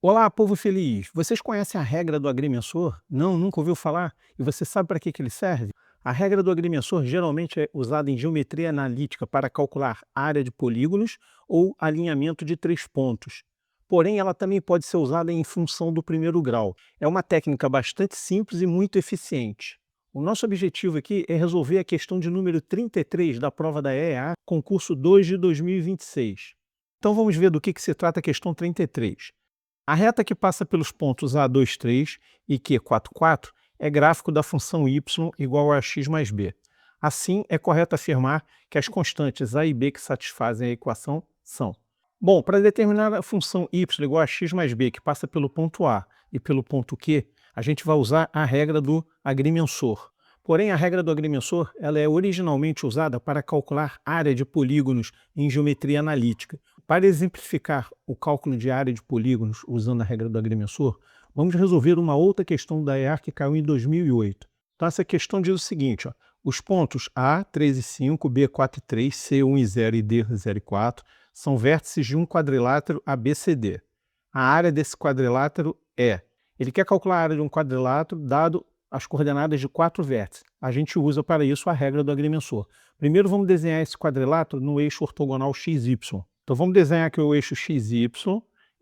Olá, povo feliz! Vocês conhecem a regra do agrimensor? Não, nunca ouviu falar? E você sabe para que ele serve? A regra do agrimensor geralmente é usada em geometria analítica para calcular área de polígonos ou alinhamento de três pontos. Porém, ela também pode ser usada em função do primeiro grau. É uma técnica bastante simples e muito eficiente. O nosso objetivo aqui é resolver a questão de número 33 da prova da EEA, concurso 2 de 2026. Então vamos ver do que se trata a questão 33. A reta que passa pelos pontos A23 e Q44 é gráfico da função y igual a x mais b. Assim, é correto afirmar que as constantes a e b que satisfazem a equação são. Bom, para determinar a função y igual a x mais b que passa pelo ponto A e pelo ponto Q, a gente vai usar a regra do agrimensor. Porém, a regra do agrimensor ela é originalmente usada para calcular área de polígonos em geometria analítica. Para exemplificar o cálculo de área de polígonos usando a regra do agrimensor, vamos resolver uma outra questão da EAR que caiu em 2008. Então essa questão diz o seguinte, ó, os pontos A, 3 e 5, B, 4 e 3, C, 1 e 0 e D, 0 e 4 são vértices de um quadrilátero ABCD. A área desse quadrilátero é... Ele quer calcular a área de um quadrilátero dado as coordenadas de 4 vértices. A gente usa para isso a regra do agrimensor. Primeiro vamos desenhar esse quadrilátero no eixo ortogonal XY. Então vamos desenhar aqui o eixo XY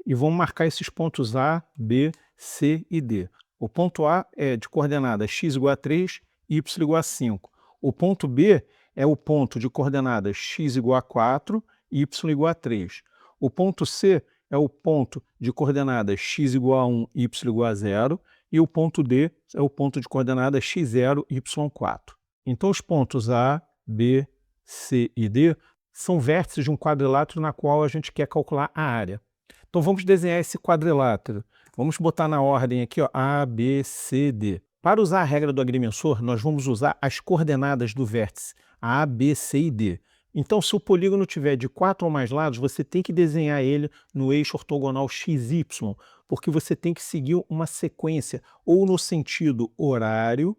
e vamos marcar esses pontos A, B, C e D. O ponto A é de coordenadas x igual a 3, y igual a 5. O ponto B é o ponto de coordenadas x igual a 4, y igual a 3. O ponto C é o ponto de coordenadas x igual a 1, y igual a 0. E o ponto D é o ponto de coordenadas x0, y4. Então os pontos A, B, C e D são vértices de um quadrilátero na qual a gente quer calcular a área. Então vamos desenhar esse quadrilátero. Vamos botar na ordem aqui ó, A, B, C, D. Para usar a regra do agrimensor, nós vamos usar as coordenadas do vértice A, B, C e D. Então, se o polígono tiver de 4 ou mais lados, você tem que desenhar ele no eixo ortogonal XY, porque você tem que seguir uma sequência ou no sentido horário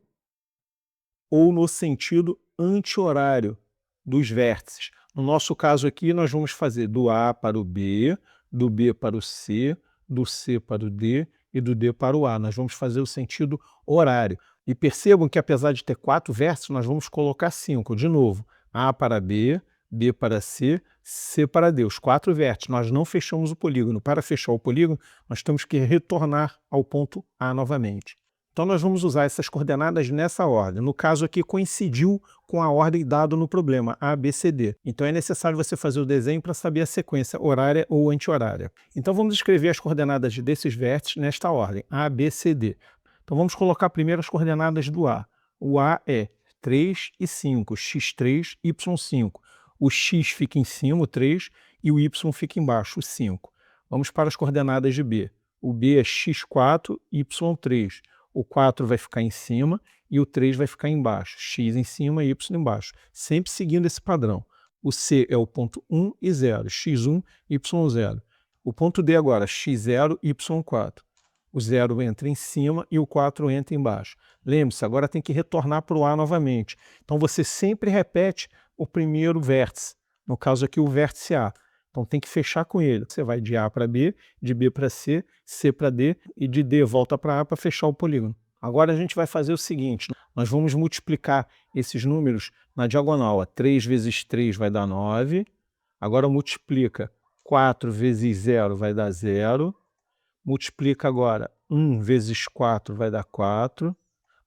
ou no sentido anti-horário dos vértices. No nosso caso aqui, nós vamos fazer do A para o B, do B para o C, do C para o D e do D para o A. Nós vamos fazer o sentido horário. E percebam que apesar de ter 4 vértices, nós vamos colocar 5. De novo, A para B, B para C, C para D. Os 4 vértices. Nós não fechamos o polígono. Para fechar o polígono, nós temos que retornar ao ponto A novamente. Então nós vamos usar essas coordenadas nessa ordem. No caso aqui coincidiu com a ordem dada no problema, A, B, C, D. Então é necessário você fazer o desenho para saber a sequência horária ou anti-horária. Então vamos escrever as coordenadas desses vértices nesta ordem, A, B, C, D. Então vamos colocar primeiro as coordenadas do A. O A é 3 e 5, x3, y5. O x fica em cima, o 3, e o y fica embaixo, o 5. Vamos para as coordenadas de B. O B é x4, y3. O 4 vai ficar em cima e o 3 vai ficar embaixo. X em cima e y embaixo. Sempre seguindo esse padrão. O C é o ponto 1 e 0. x1, y0. O ponto D agora, x0, y4. O 0 entra em cima e o 4 entra embaixo. Lembre-se, agora tem que retornar para o A novamente. Então você sempre repete o primeiro vértice. No caso aqui, o vértice A. Então tem que fechar com ele. Você vai de A para B, de B para C, C para D e de D volta para A para fechar o polígono. Agora a gente vai fazer o seguinte, nós vamos multiplicar esses números na diagonal. Ó. 3 vezes 3 vai dar 9. Agora multiplica 4 vezes 0 vai dar 0. Multiplica agora 1 vezes 4 vai dar 4.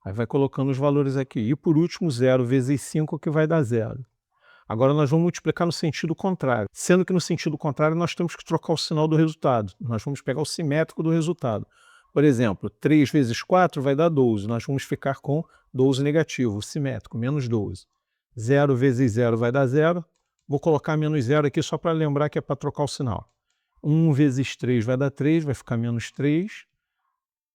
Aí vai colocando os valores aqui. E por último 0 vezes 5 que vai dar 0. Agora nós vamos multiplicar no sentido contrário, sendo que no sentido contrário nós temos que trocar o sinal do resultado. Nós vamos pegar o simétrico do resultado. Por exemplo, 3 vezes 4 vai dar 12. Nós vamos ficar com 12 negativo, o simétrico, menos 12. 0 vezes 0 vai dar 0. Vou colocar menos 0 aqui só para lembrar que é para trocar o sinal. 1 vezes 3 vai dar 3, vai ficar menos 3.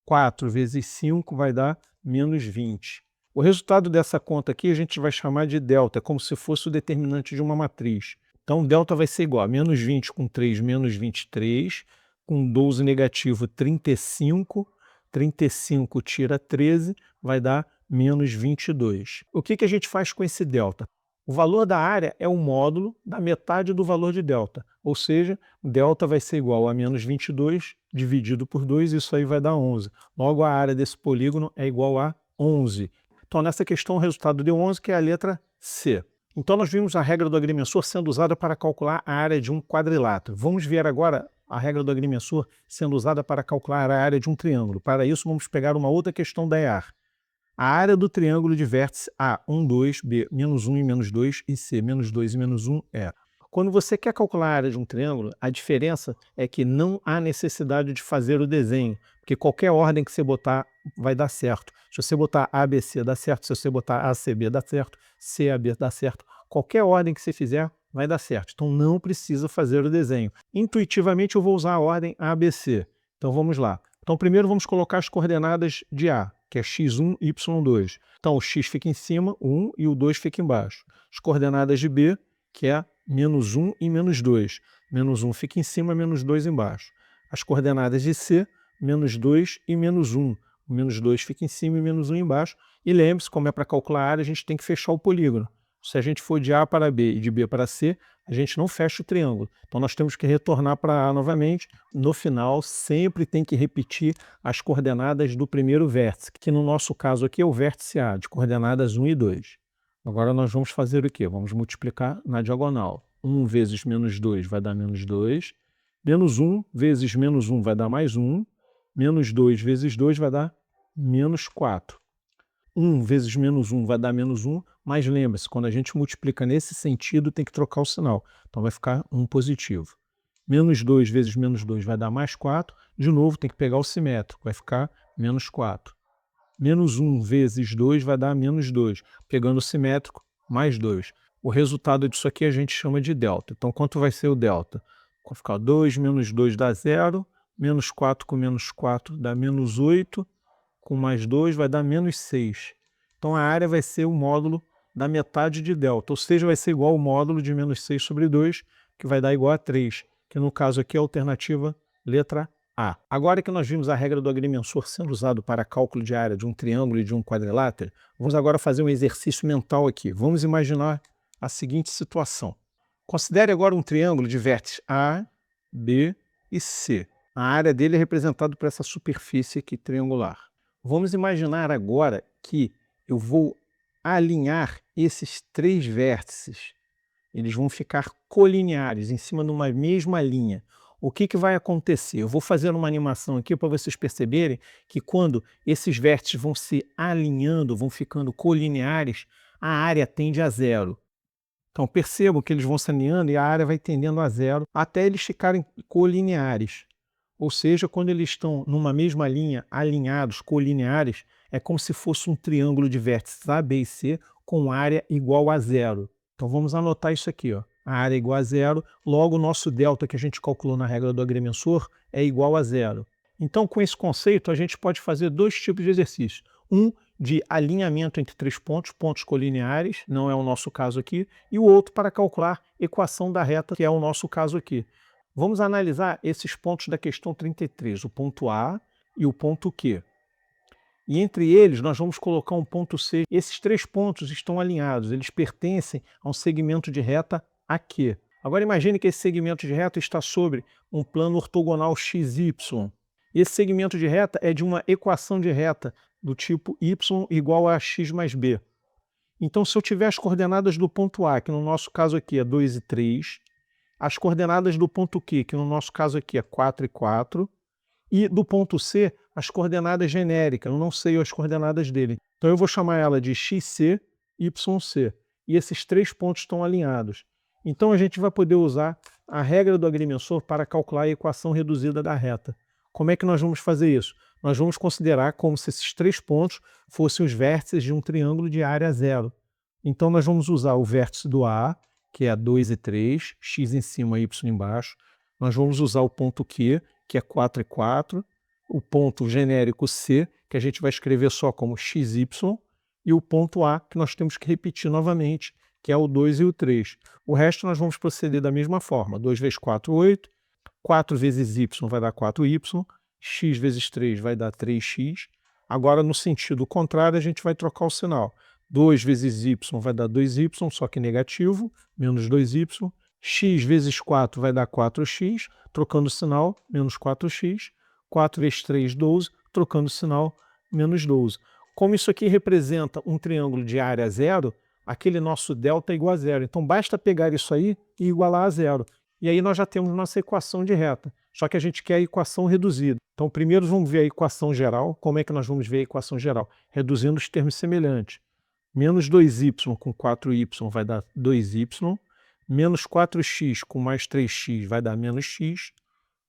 4 vezes 5 vai dar menos 20. O resultado dessa conta aqui a gente vai chamar de delta, como se fosse o determinante de uma matriz. Então, delta vai ser igual a menos 20 com 3, menos 23, com 12 negativo, 35, 35 tira 13, vai dar menos 22. O que a gente faz com esse delta? O valor da área é o módulo da metade do valor de delta, ou seja, delta vai ser igual a menos 22 dividido por 2, isso aí vai dar 11. Logo, a área desse polígono é igual a 11. Então, nessa questão, o resultado deu 11, que é a letra C. Então, nós vimos a regra do agrimensor sendo usada para calcular a área de um quadrilátero. Vamos ver agora a regra do agrimensor sendo usada para calcular a área de um triângulo. Para isso, vamos pegar uma outra questão da EAR. A área do triângulo de vértice A, 1, 2, B, menos 1 e menos 2, e C, menos 2 e menos 1 é. Quando você quer calcular a área de um triângulo, a diferença é que não há necessidade de fazer o desenho, porque qualquer ordem que você botar vai dar certo. Se você botar ABC dá certo, se você botar ACB dá certo, CAB dá certo. Qualquer ordem que você fizer vai dar certo. Então não precisa fazer o desenho. Intuitivamente eu vou usar a ordem ABC. Então vamos lá. Então primeiro vamos colocar as coordenadas de A, que é x1, y2. Então o x fica em cima, 1, e o 2 fica embaixo. As coordenadas de B, que é menos 1 e menos 2. Menos 1 fica em cima, menos 2 embaixo. As coordenadas de C, menos 2 e menos 1. O menos 2 fica em cima e menos 1 embaixo. E lembre-se, como é para calcular a área, a gente tem que fechar o polígono. Se a gente for de A para B e de B para C, a gente não fecha o triângulo. Então nós temos que retornar para A novamente. No final, sempre tem que repetir as coordenadas do primeiro vértice, que no nosso caso aqui é o vértice A, de coordenadas 1 e 2. Agora nós vamos fazer o quê? Vamos multiplicar na diagonal. 1 vezes menos 2 vai dar menos 2. Menos 1 vezes menos 1 vai dar mais 1. Menos 2 vezes 2 vai dar menos 4. 1 vezes menos 1 vai dar menos 1, mas lembre-se, quando a gente multiplica nesse sentido, tem que trocar o sinal. Então vai ficar 1 positivo. Menos 2 vezes menos 2 vai dar mais 4. De novo, tem que pegar o simétrico, vai ficar menos 4. Menos 1 vezes 2 vai dar menos 2. Pegando o simétrico, mais 2. O resultado disso aqui a gente chama de delta. Então, quanto vai ser o delta? Vai ficar 2 menos 2 dá 0. Menos 4 com menos 4 dá menos 8. Com mais 2 vai dar menos 6. Então, a área vai ser o módulo da metade de delta. Ou seja, vai ser igual ao módulo de menos 6 sobre 2, que vai dar igual a 3. Que no caso aqui é a alternativa letra A. Agora que nós vimos a regra do agrimensor sendo usado para cálculo de área de um triângulo e de um quadrilátero, vamos agora fazer um exercício mental aqui. Vamos imaginar a seguinte situação. Considere agora um triângulo de vértices A, B e C. A área dele é representada por essa superfície aqui triangular. Vamos imaginar agora que eu vou alinhar esses três vértices. Eles vão ficar colineares, em cima de uma mesma linha. O que vai acontecer? Eu vou fazer uma animação aqui para vocês perceberem que quando esses vértices vão se alinhando, vão ficando colineares, a área tende a zero. Então percebam que eles vão se alinhando e a área vai tendendo a zero até eles ficarem colineares. Ou seja, quando eles estão numa mesma linha, alinhados, colineares, é como se fosse um triângulo de vértices A, B e C com área igual a zero. Então vamos anotar isso aqui, ó. A área é igual a zero, logo o nosso delta que a gente calculou na regra do agrimensor é igual a zero. Então, com esse conceito, a gente pode fazer dois tipos de exercícios. Um de alinhamento entre três pontos, pontos colineares, não é o nosso caso aqui, e o outro para calcular equação da reta, que é o nosso caso aqui. Vamos analisar esses pontos da questão 33, o ponto A e o ponto Q. E entre eles, nós vamos colocar um ponto C. Esses três pontos estão alinhados, eles pertencem a um segmento de reta AQ. Agora imagine que esse segmento de reta está sobre um plano ortogonal XY. Esse segmento de reta é de uma equação de reta do tipo y igual a x mais b. Então, se eu tiver as coordenadas do ponto A, que no nosso caso aqui é 2 e 3, as coordenadas do ponto Q, que no nosso caso aqui é 4 e 4, e do ponto C, as coordenadas genéricas, eu não sei as coordenadas dele. Então eu vou chamar ela de XC, YC. E esses três pontos estão alinhados. Então a gente vai poder usar a regra do agrimensor para calcular a equação reduzida da reta. Como é que nós vamos fazer isso? Nós vamos considerar como se esses três pontos fossem os vértices de um triângulo de área zero. Então nós vamos usar o vértice do A, que é 2 e 3, x em cima, y embaixo. Nós vamos usar o ponto Q, que é 4 e 4, o ponto genérico C, que a gente vai escrever só como xy, e o ponto A, que nós temos que repetir novamente, que é o 2 e o 3. O resto nós vamos proceder da mesma forma. 2 vezes 4, 8. 4 vezes y vai dar 4y. X vezes 3 vai dar 3x. Agora, no sentido contrário, a gente vai trocar o sinal. 2 vezes y vai dar 2y, só que negativo, menos 2y. X vezes 4 vai dar 4x, trocando o sinal, menos 4x. 4 vezes 3, 12, trocando o sinal, menos 12. Como isso aqui representa um triângulo de área zero, aquele nosso delta é igual a zero. Então basta pegar isso aí e igualar a zero. E aí nós já temos nossa equação de reta. Só que a gente quer a equação reduzida. Então primeiro vamos ver a equação geral. Como é que nós vamos ver a equação geral? Reduzindo os termos semelhantes. Menos 2y com 4y vai dar 2y. Menos 4x com mais 3x vai dar menos x.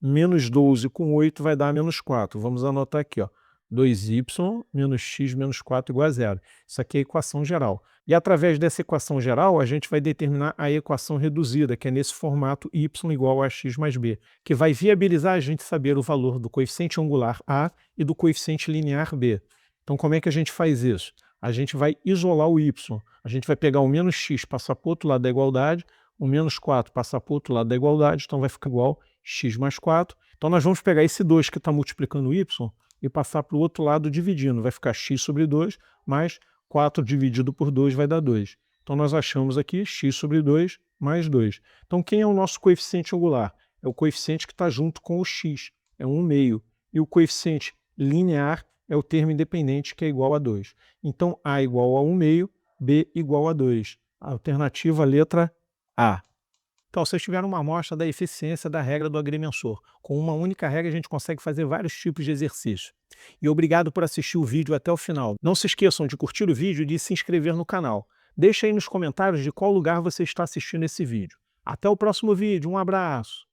Menos 12 com 8 vai dar menos 4. Vamos anotar aqui, ó. 2y menos x menos 4 igual a zero. Isso aqui é a equação geral. E através dessa equação geral, a gente vai determinar a equação reduzida, que é nesse formato y igual a x mais b, que vai viabilizar a gente saber o valor do coeficiente angular a e do coeficiente linear b. Então, como é que a gente faz isso? A gente vai isolar o y. A gente vai pegar o menos x, passar para o outro lado da igualdade, o menos 4 passar para o outro lado da igualdade, então vai ficar igual x mais 4. Então, nós vamos pegar esse 2 que está multiplicando o y e passar para o outro lado dividindo. Vai ficar x sobre 2 mais 4 dividido por 2 vai dar 2. Então, nós achamos aqui x sobre 2 mais 2. Então, quem é o nosso coeficiente angular? É o coeficiente que está junto com o x, é 1/2. E o coeficiente linear é o termo independente, que é igual a 2. Então, A igual a 1/2, B igual a 2. A alternativa, letra A. Então, vocês tiveram uma amostra da eficiência da regra do agrimensor. Com uma única regra, a gente consegue fazer vários tipos de exercícios. E obrigado por assistir o vídeo até o final. Não se esqueçam de curtir o vídeo e de se inscrever no canal. Deixe aí nos comentários de qual lugar você está assistindo esse vídeo. Até o próximo vídeo. Um abraço!